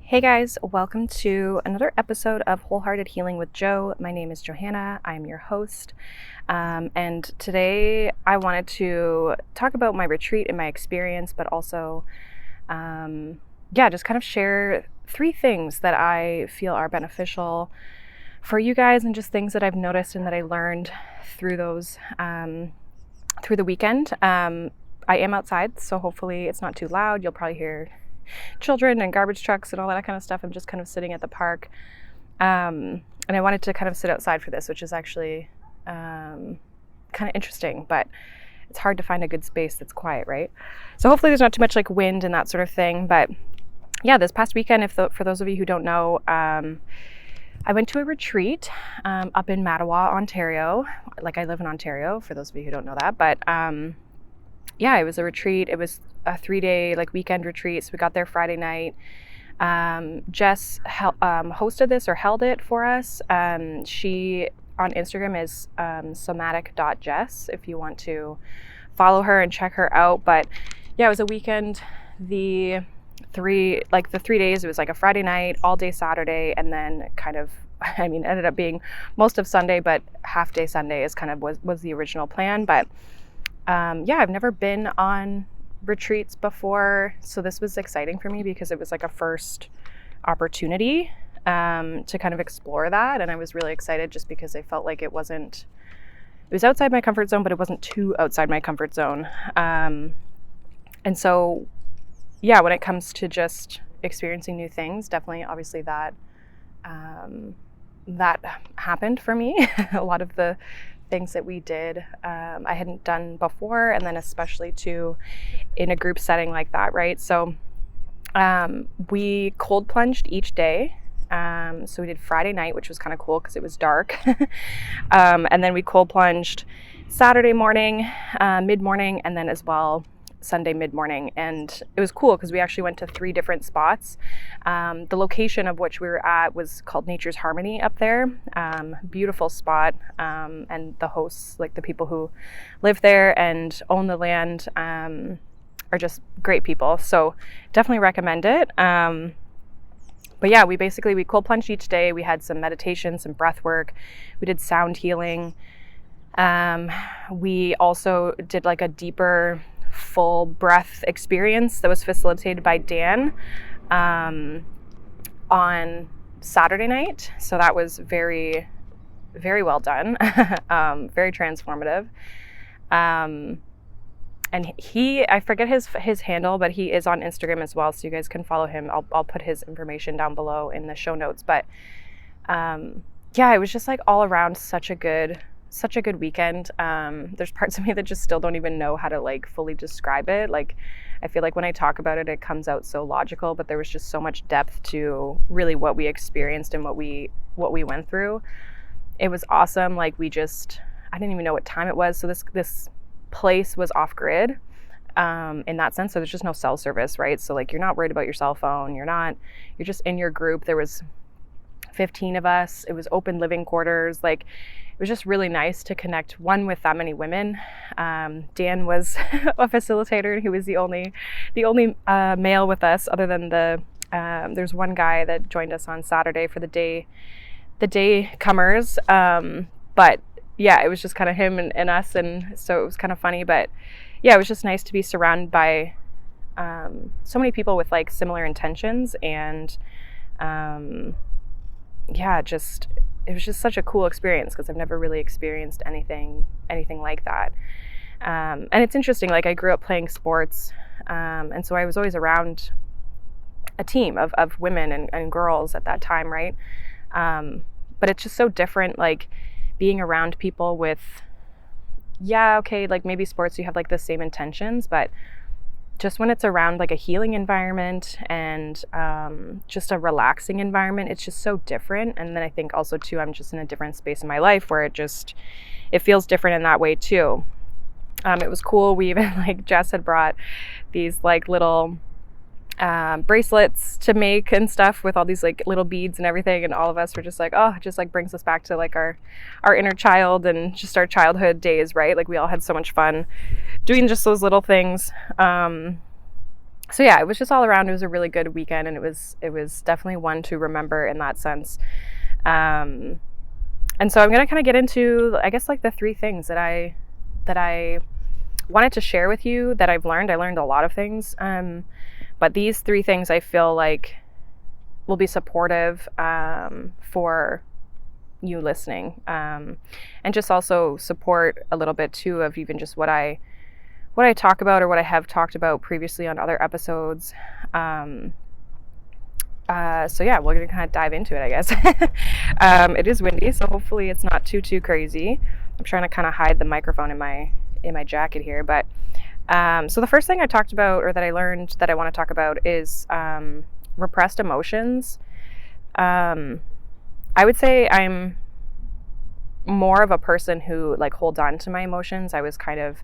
Hey guys, welcome to another episode of Wholehearted Healing with Jo. My name is Johanna. I'm your host. And today I wanted to talk about my retreat and my experience, but also, just kind of share 3 things that I feel are beneficial for you guys and just things that I've noticed and that I learned through those, through the weekend. I am outside, so hopefully it's not too loud. You'll probably hear children and garbage trucks and all that kind of stuff. I'm just kind of sitting at the park. And I wanted to kind of sit outside for this, which is actually kind of interesting, but it's hard to find a good space that's quiet, right? So hopefully there's not too much like wind and that sort of thing. But yeah, this past weekend, for those of you who don't know, I went to a retreat up in Mattawa, Ontario. Like, I live in Ontario, for those of you who don't know that. But it was a retreat. It was a 3-day like weekend retreat. So we got there Friday night. Jess hosted this or held it for us. She on Instagram is somatic.jess if you want to follow her and check her out. But yeah, it was a weekend. The 3 days, it was like a Friday night, all day Saturday, and then ended up being most of Sunday, but half day Sunday is kind of was the original plan. But I've never been on retreats before, so this was exciting for me because it was like a first opportunity to kind of explore that, and I was really excited just because I felt like it was outside my comfort zone, but it wasn't too outside my comfort zone. And so when it comes to just experiencing new things, definitely obviously that happened for me. A lot of the things that we did I hadn't done before, and then especially too in a group setting like that, right? So we cold plunged each day. So we did Friday night, which was kind of cool because it was dark. And then we cold plunged Saturday morning, mid-morning, and then as well Sunday mid-morning. And it was cool because we actually went to 3 different spots. The location of which we were at was called Nature's Harmony up there. Beautiful spot. And the hosts, like the people who live there and own the land, are just great people. So definitely recommend it. But yeah, we cold plunged each day. We had some meditation, some breath work. We did sound healing. We also did like a deeper full breath experience that was facilitated by Dan on Saturday night. So that was very, very well done. Very transformative. And I forget his handle, but he is on Instagram as well, so you guys can follow him. I'll put his information down below in the show notes. But it was just like all around such a good weekend. There's parts of me that just still don't even know how to like fully describe it. Like, I feel like when I talk about it, it comes out so logical, but there was just so much depth to really what we experienced and what we went through. It was awesome. Like, I didn't even know what time it was. So this place was off grid, in that sense. So there's just no cell service, right? So like, you're not worried about your cell phone. You're just in your group. There was 15 of us. It was open living quarters. Like, it was just really nice to connect with that many women. Dan was a facilitator. He was the only male with us, other than there's one guy that joined us on Saturday for the day comers. But yeah, it was just kind of him and us, and so it was kind of funny. But yeah, it was just nice to be surrounded by so many people with like similar intentions, and it was just such a cool experience because I've never really experienced anything like that. And it's interesting, like, I grew up playing sports, and so I was always around a team of women and girls at that time, right? But it's just so different, like, being around people with, like maybe sports you have like the same intentions, but just when it's around like a healing environment and just a relaxing environment, it's just so different. And then I think also too, I'm just in a different space in my life where it feels different in that way too. It was cool. We even, like, Jess had brought these like little bracelets to make and stuff with all these like little beads and everything, and all of us were just like, oh, it just like brings us back to like our inner child and just our childhood days, right? Like, we all had so much fun doing just those little things. So yeah, it was just all around. It was a really good weekend, and it was definitely one to remember in that sense. Um, and so I'm gonna kind of get into, I guess, like the three things that I wanted to share with you that I've learned. I learned a lot of things, but these three things I feel like will be supportive for you listening, and just also support a little bit too of even just what I talk about or what I have talked about previously on other episodes. Um, so yeah, we're gonna kind of dive into it, I guess. It is windy, so hopefully it's not too crazy. I'm trying to kind of hide the microphone in my jacket here, but so the first thing I talked about, or that I learned that I want to talk about, is repressed emotions. Um, I would say I'm more of a person who like holds on to my emotions. I was kind of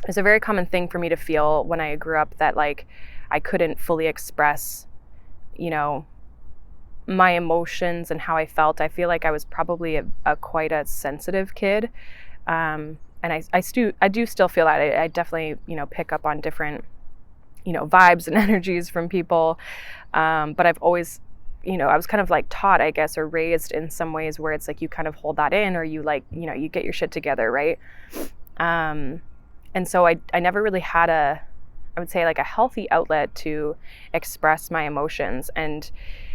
it's a very common thing for me to feel when I grew up, that like I couldn't fully express, you know, my emotions and how I felt. I feel like I was probably a quite a sensitive kid. And I do still feel that. I definitely, pick up on different, vibes and energies from people. But I've always, I was kind of like taught, I guess, or raised in some ways where it's like you kind of hold that in, or you like, you get your shit together, right? And so I never really had I would say like a healthy outlet to express my emotions. And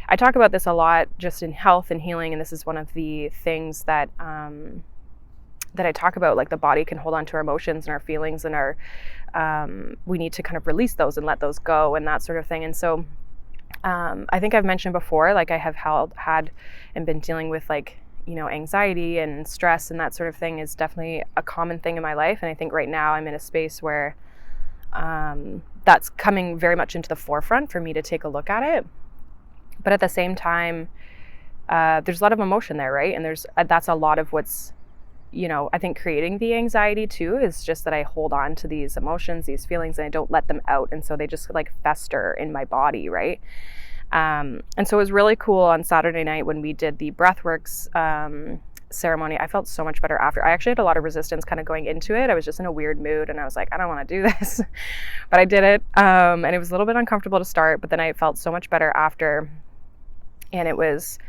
I talk about this a lot just in health and healing. And this is one of the things that, that I talk about, like the body can hold on to our emotions and our feelings, and we need to kind of release those and let those go and that sort of thing. And so I think I've mentioned before, like I have had and been dealing with like, anxiety and stress, and that sort of thing is definitely a common thing in my life. And I think right now I'm in a space where that's coming very much into the forefront for me to take a look at it. But at the same time, there's a lot of emotion there, right? And that's a lot of what's, I think creating the anxiety too, is just that I hold on to these emotions, these feelings, and I don't let them out. And so they just like fester in my body, right? And so it was really cool on Saturday night when we did the breathworks ceremony. I felt so much better after. I actually had a lot of resistance kind of going into it. I was just in a weird mood, and I was like, I don't want to do this, but I did it. And it was a little bit uncomfortable to start, but then I felt so much better after. And it was,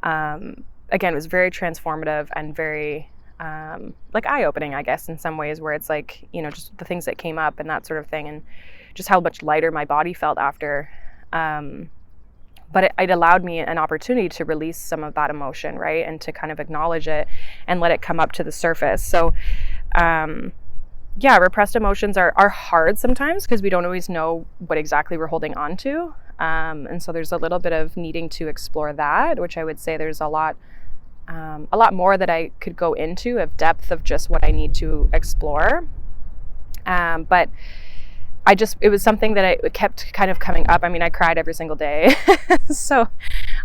again, it was very transformative and very, like eye-opening, I guess, in some ways, where it's like, just the things that came up and that sort of thing, and just how much lighter my body felt after. But it allowed me an opportunity to release some of that emotion, right? And to kind of acknowledge it and let it come up to the surface. So, yeah, repressed emotions are hard sometimes because we don't always know what exactly we're holding on to. And so there's a little bit of needing to explore that, which I would say there's a lot more that I could go into of depth of just what I need to explore. But it was something that it kept kind of coming up. I mean, I cried every single day. So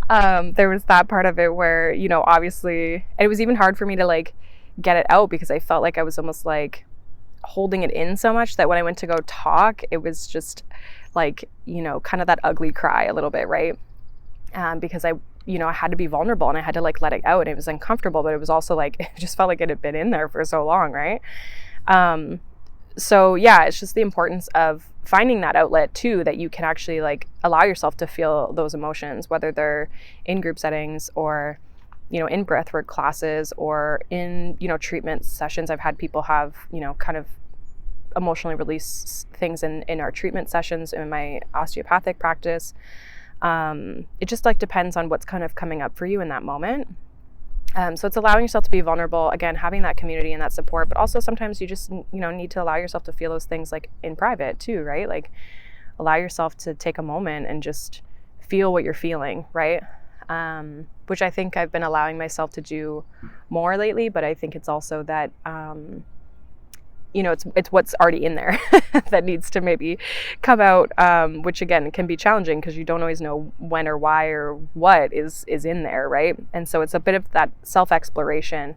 there was that part of it where, obviously, it was even hard for me to like get it out because I felt like I was almost like holding it in so much that when I went to go talk, it was just like, kind of that ugly cry a little bit, right? Because I had to be vulnerable and I had to like let it out. It was uncomfortable, but it was also like, it just felt like it had been in there for so long, right? So yeah, it's just the importance of finding that outlet too, that you can actually like allow yourself to feel those emotions, whether they're in group settings or, in breathwork classes or in, treatment sessions. I've had people have, kind of emotionally release things in our treatment sessions in my osteopathic practice. It just like depends on what's kind of coming up for you in that moment. So it's allowing yourself to be vulnerable, again, having that community and that support, but also sometimes you just, need to allow yourself to feel those things like in private too, right? Like allow yourself to take a moment and just feel what you're feeling, right? Which I think I've been allowing myself to do more lately, but I think it's also that, it's what's already in there that needs to maybe come out, which again can be challenging because you don't always know when or why or what is in there, right? And so it's a bit of that self-exploration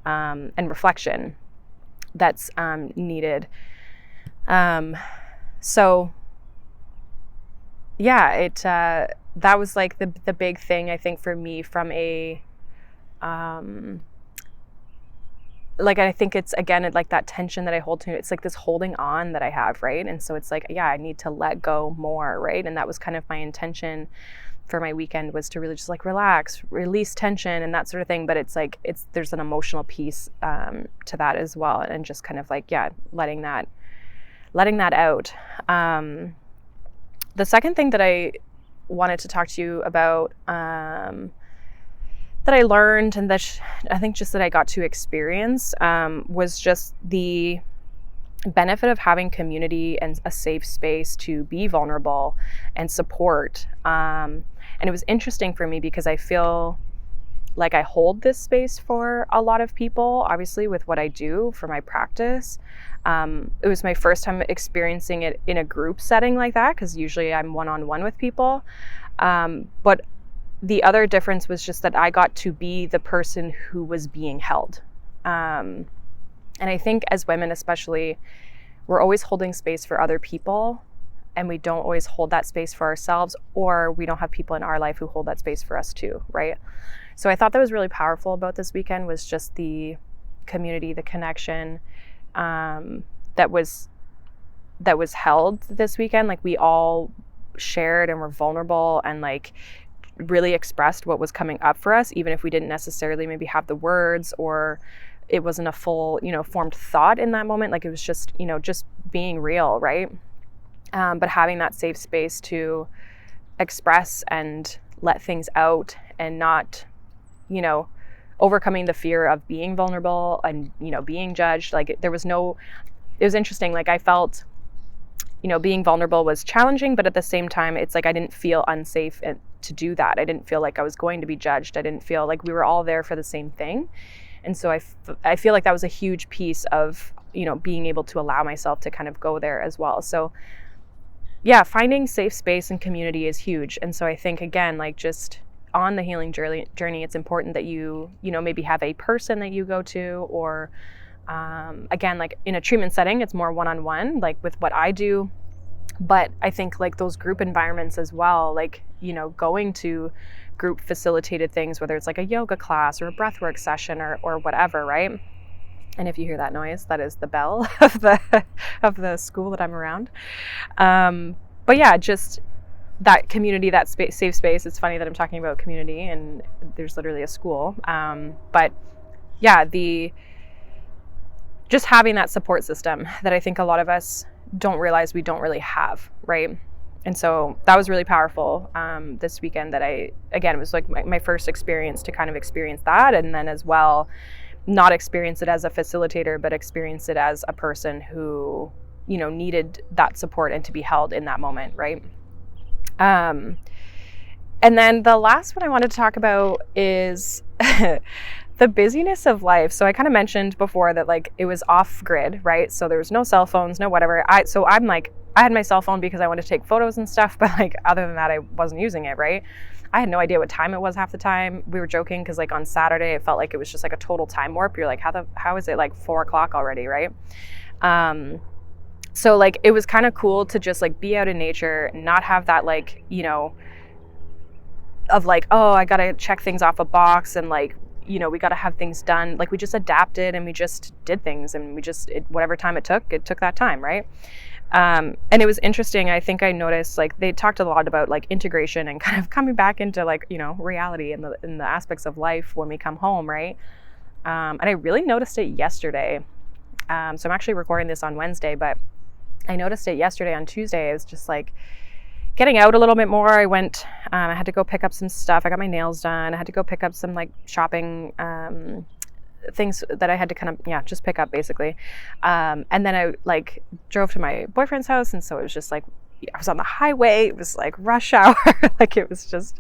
and reflection that's needed. So yeah, that was like the big thing I think for me from a like, I think it's, again, like that tension that I hold to, it's like this holding on that I have, right? And so it's like, yeah, I need to let go more, right? And that was kind of my intention for my weekend, was to really just like relax, release tension and that sort of thing. But it's like, there's an emotional piece to that as well. And just kind of like, yeah, letting that out. The second thing that I wanted to talk to you about, that I learned, and that I think just that I got to experience, was just the benefit of having community and a safe space to be vulnerable and support. And it was interesting for me because I feel like I hold this space for a lot of people, obviously, with what I do for my practice. It was my first time experiencing it in a group setting like that, because usually I'm one-on-one with people. But the other difference was just that I got to be the person who was being held. And I think as women especially, we're always holding space for other people, and we don't always hold that space for ourselves, or we don't have people in our life who hold that space for us too, right? So I thought that was really powerful about this weekend, was just the community, the connection that was held this weekend. Like, we all shared and were vulnerable and like really expressed what was coming up for us, even if we didn't necessarily maybe have the words, or it wasn't a full, formed thought in that moment. Like, it was just, just being real, right? But having that safe space to express and let things out, and not, overcoming the fear of being vulnerable and, being judged. Like, it was interesting. Like, I felt, being vulnerable was challenging, but at the same time, it's like I didn't feel unsafe to do that. I didn't feel like I was going to be judged. I didn't feel like we were all there for the same thing. And so I feel like that was a huge piece of, being able to allow myself to kind of go there as well. So yeah, finding safe space and community is huge. And so I think, again, like, just on the healing journey, it's important that you maybe have a person that you go to, or again, like in a treatment setting, it's more one-on-one, like with what I do. But I think like those group environments as well, like, going to group facilitated things, whether it's like a yoga class or a breathwork session or whatever, right? And if you hear that noise, that is the bell of the school that I'm around. But yeah, just that community, that safe space. It's funny that I'm talking about community and there's literally a school. But yeah, just having that support system that I think a lot of us don't realize we don't really have, right? And so that was really powerful this weekend, that it was like my first experience to kind of experience that. And then as well, not experience it as a facilitator, but experience it as a person who, needed that support and to be held in that moment, right? And then the last one I wanted to talk about is the busyness of life. So I kind of mentioned before that, like, it was off grid, right? So there was no cell phones, no whatever. I had my cell phone because I wanted to take photos and stuff, but like, other than that, I wasn't using it, right? I had no idea what time it was half the time. We were joking because like on Saturday, it felt like it was just like a total time warp. You're like, how is it like 4:00 already, right? So like, it was kind of cool to just like be out in nature, not have that like, of like, oh, I got to check things off a box and like, we got to have things done. Like, we just adapted and we just did things, and whatever time it took that time, right? And it was interesting. I think I noticed like they talked a lot about like integration and kind of coming back into like, reality and the aspects of life when we come home, right? And I really noticed it yesterday. So I'm actually recording this on Wednesday, but I noticed it yesterday on Tuesday. I was just like getting out a little bit more. I went, I had to go pick up some stuff. I got my nails done. I had to go pick up some like shopping things that I had to kind of, just pick up basically. And then I like drove to my boyfriend's house. And so it was just like, I was on the highway. It was like rush hour. Like, it was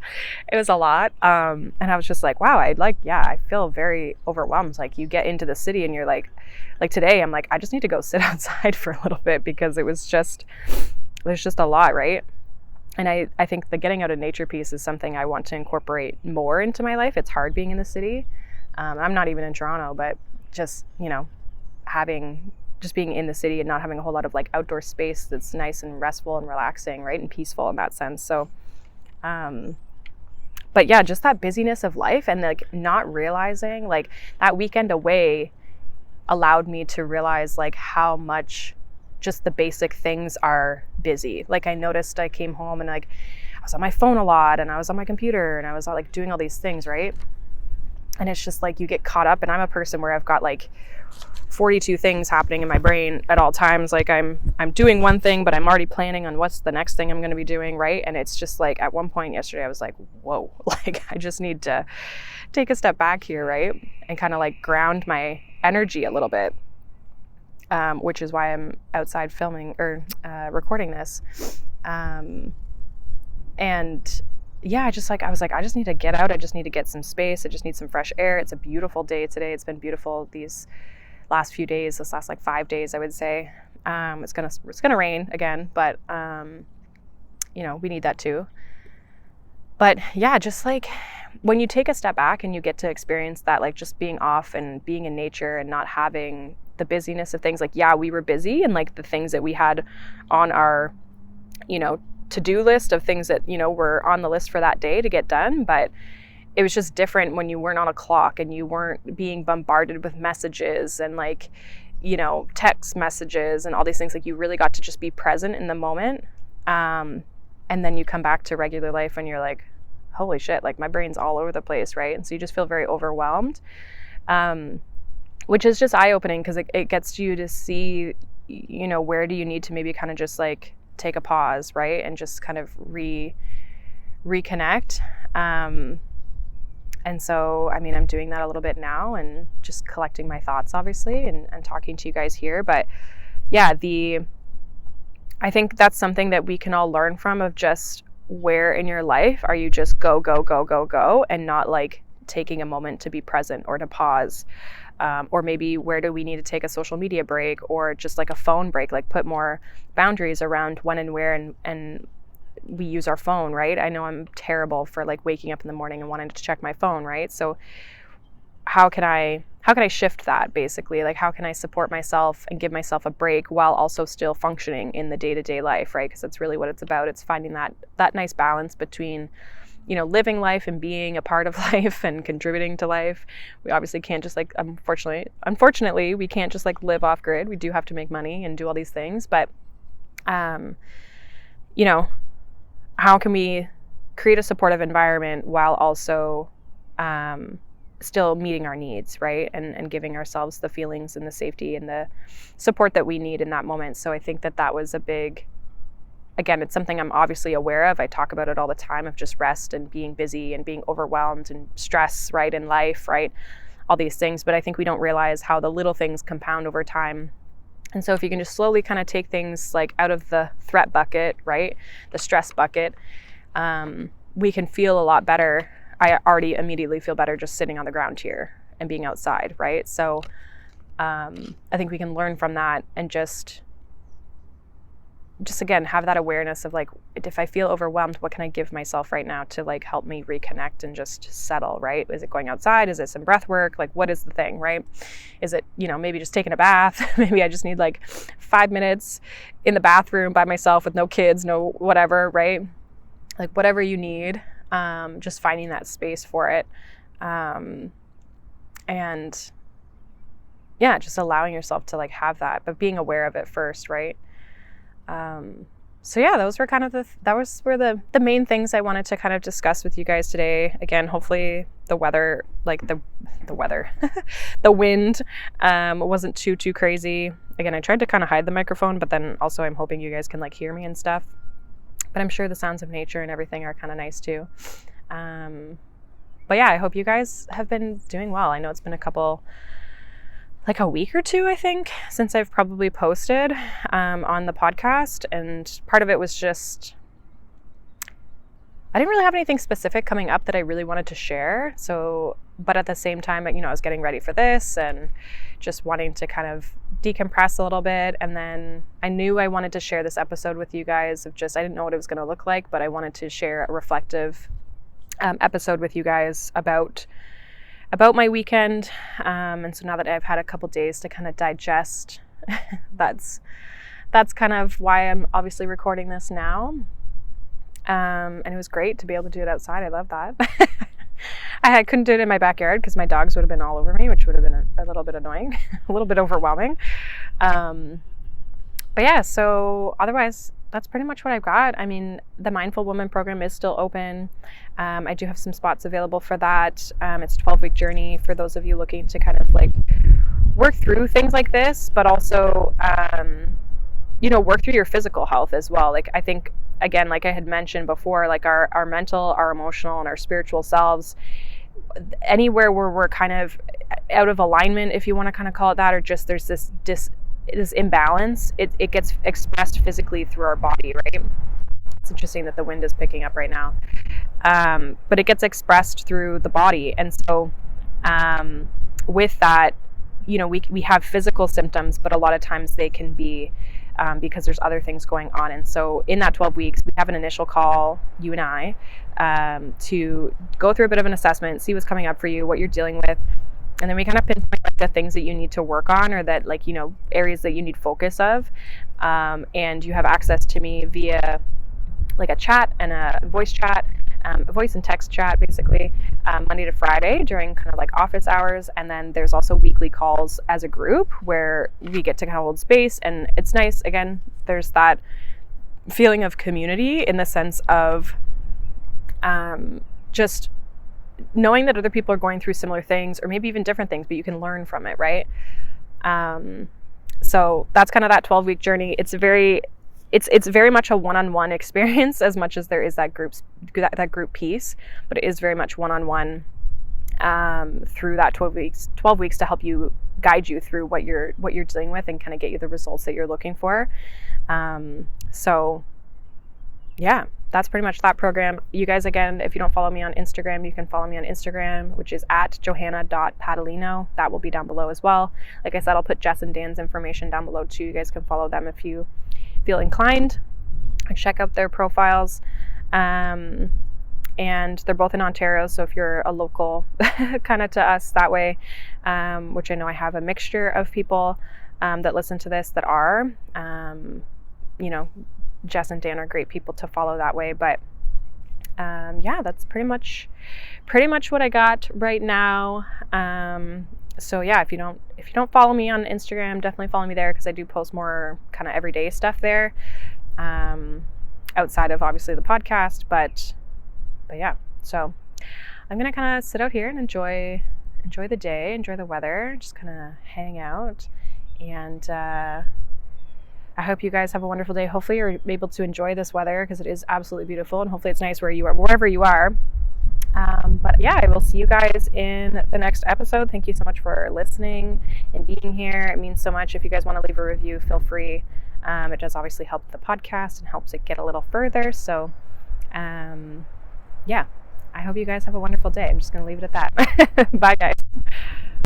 a lot. And I was just like, wow, I feel very overwhelmed. Like, you get into the city and you're like today, I'm like, I just need to go sit outside for a little bit, because there's just a lot, right? And I think the getting out of nature piece is something I want to incorporate more into my life. It's hard being in the city. I'm not even in Toronto, but just, just being in the city and not having a whole lot of like outdoor space that's nice and restful and relaxing, right? And peaceful in that sense. So, but yeah, just that busyness of life and like not realizing like that weekend away, allowed me to realize like how much just the basic things are busy. Like I noticed I came home and like I was on my phone a lot and I was on my computer and I was like doing all these things, right? And it's just like you get caught up, and I'm a person where I've got like 42 things happening in my brain at all times. Like I'm doing one thing, but I'm already planning on what's the next thing I'm going to be doing, right? And it's just like at one point yesterday I was like, whoa, like I just need to take a step back here, right? And kind of like ground my energy a little bit, which is why I'm outside filming or recording this. And yeah, I was like, I just need to get out. I just need to get some space. I just need some fresh air. It's a beautiful day today. It's been beautiful these last few days, this last like 5 days, I would say. It's gonna rain again, but we need that too. But yeah, just like when you take a step back and you get to experience that, like just being off and being in nature and not having the busyness of things. Like, yeah, we were busy, and like the things that we had on our, to-do list of things that, were on the list for that day to get done. But it was just different when you weren't on a clock and you weren't being bombarded with messages and like, text messages and all these things. Like you really got to just be present in the moment. And then you come back to regular life and you're like, holy shit, like my brain's all over the place, right? And so you just feel very overwhelmed, which is just eye-opening because it gets you to see, where do you need to maybe kind of just like take a pause, right? And just kind of reconnect. And so, I'm doing that a little bit now and just collecting my thoughts, obviously, and talking to you guys here. But yeah, I think that's something that we can all learn from, of just where in your life are you just go, go, go, go, go, and not like taking a moment to be present or to pause. Or maybe where do we need to take a social media break or just like a phone break, like put more boundaries around when and where and we use our phone, right? I know I'm terrible for like waking up in the morning and wanting to check my phone, right? So how can I shift that basically? Like how can I support myself and give myself a break while also still functioning in the day-to-day life, right? Because that's really what it's about. It's finding that nice balance between living life and being a part of life and contributing to life. We obviously can't just like, unfortunately, we can't just like live off grid. We do have to make money and do all these things. But, how can we create a supportive environment while also still meeting our needs, right? And giving ourselves the feelings and the safety and the support that we need in that moment. So I think that was a big, again, it's something I'm obviously aware of. I talk about it all the time, of just rest and being busy and being overwhelmed and stress, right, in life, right, all these things. But I think we don't realize how the little things compound over time. And so if you can just slowly kind of take things like out of the threat bucket, right, the stress bucket, we can feel a lot better. I already immediately feel better just sitting on the ground here and being outside, right? So I think we can learn from that and just again have that awareness of like, if I feel overwhelmed, what can I give myself right now to like help me reconnect and just settle, right? Is it going outside? Is it some breath work? Like what is the thing, right? Is it, maybe just taking a bath? Maybe I just need like 5 minutes in the bathroom by myself with no kids, no whatever, right? Like whatever you need, just finding that space for it. And yeah, just allowing yourself to like have that, but being aware of it first, right? So yeah, those were kind of the main things I wanted to kind of discuss with you guys today. Again, hopefully the weather, like the weather, the wind, wasn't too crazy. Again, I tried to kind of hide the microphone, but then also I'm hoping you guys can like hear me and stuff, but I'm sure the sounds of nature and everything are kind of nice too. But yeah, I hope you guys have been doing well. I know it's been like a week or two, I think, since I've probably posted on the podcast. And part of it was just, I didn't really have anything specific coming up that I really wanted to share. So, but at the same time, I was getting ready for this and just wanting to kind of decompress a little bit. And then I knew I wanted to share this episode with you guys of just, I didn't know what it was going to look like, but I wanted to share a reflective episode with you guys about my weekend. And so now that I've had a couple days to kind of digest, that's kind of why I'm obviously recording this now. And it was great to be able to do it outside. I love that. I couldn't do it in my backyard because my dogs would have been all over me, which would have been a little bit annoying, a little bit overwhelming. But yeah, so otherwise, that's pretty much what I've got. I mean, the Mindful Woman program is still open. I do have some spots available for that. It's a 12-week journey for those of you looking to kind of like work through things like this, but also, work through your physical health as well. Like, I think, again, like I had mentioned before, like our mental, our emotional, and our spiritual selves, anywhere where we're kind of out of alignment, if you want to kind of call it that, or just there's this imbalance, it gets expressed physically through our body, right? It's interesting that the wind is picking up right now. But it gets expressed through the body. And so with that, we have physical symptoms, but a lot of times they can be because there's other things going on. And so in that 12 weeks, we have an initial call, you and I, to go through a bit of an assessment, see what's coming up for you, what you're dealing with. And then we kind of pinpoint like the things that you need to work on, or that areas that you need focus of. And you have access to me via like a chat and a voice chat, a voice and text chat, basically, Monday to Friday during kind of like office hours. And then there's also weekly calls as a group where we get to kind of hold space. And it's nice. Again, there's that feeling of community in the sense of just knowing that other people are going through similar things, or maybe even different things, but you can learn from it, right? So that's kind of that 12-week journey. It's very much a one-on-one experience, as much as there is that group piece, but it is very much one-on-one through that 12 weeks to help you, guide you through what you're dealing with and kind of get you the results that you're looking for. So yeah, that's pretty much that program. You guys, again, if you don't follow me on Instagram, you can follow me on Instagram, which is at johanna.padalino. That will be down below as well. Like I said, I'll put Jess and Dan's information down below too. You guys can follow them if you feel inclined, and check out their profiles. And they're both in Ontario, so if you're a local kind of to us that way, which I know I have a mixture of people that listen to this that are, Jess and Dan are great people to follow that way. But yeah, that's pretty much what I got right now. So yeah, if you don't follow me on Instagram, definitely follow me there, because I do post more kind of everyday stuff there, outside of obviously the podcast. But yeah, so I'm gonna kind of sit out here and enjoy the day, enjoy the weather, just kind of hang out, and I hope you guys have a wonderful day. Hopefully you're able to enjoy this weather, because it is absolutely beautiful, and hopefully it's nice wherever you are. But yeah, I will see you guys in the next episode. Thank you so much for listening and being here. It means so much. If you guys want to leave a review, feel free. It does obviously help the podcast and helps it get a little further. So yeah, I hope you guys have a wonderful day. I'm just going to leave it at that. Bye, guys.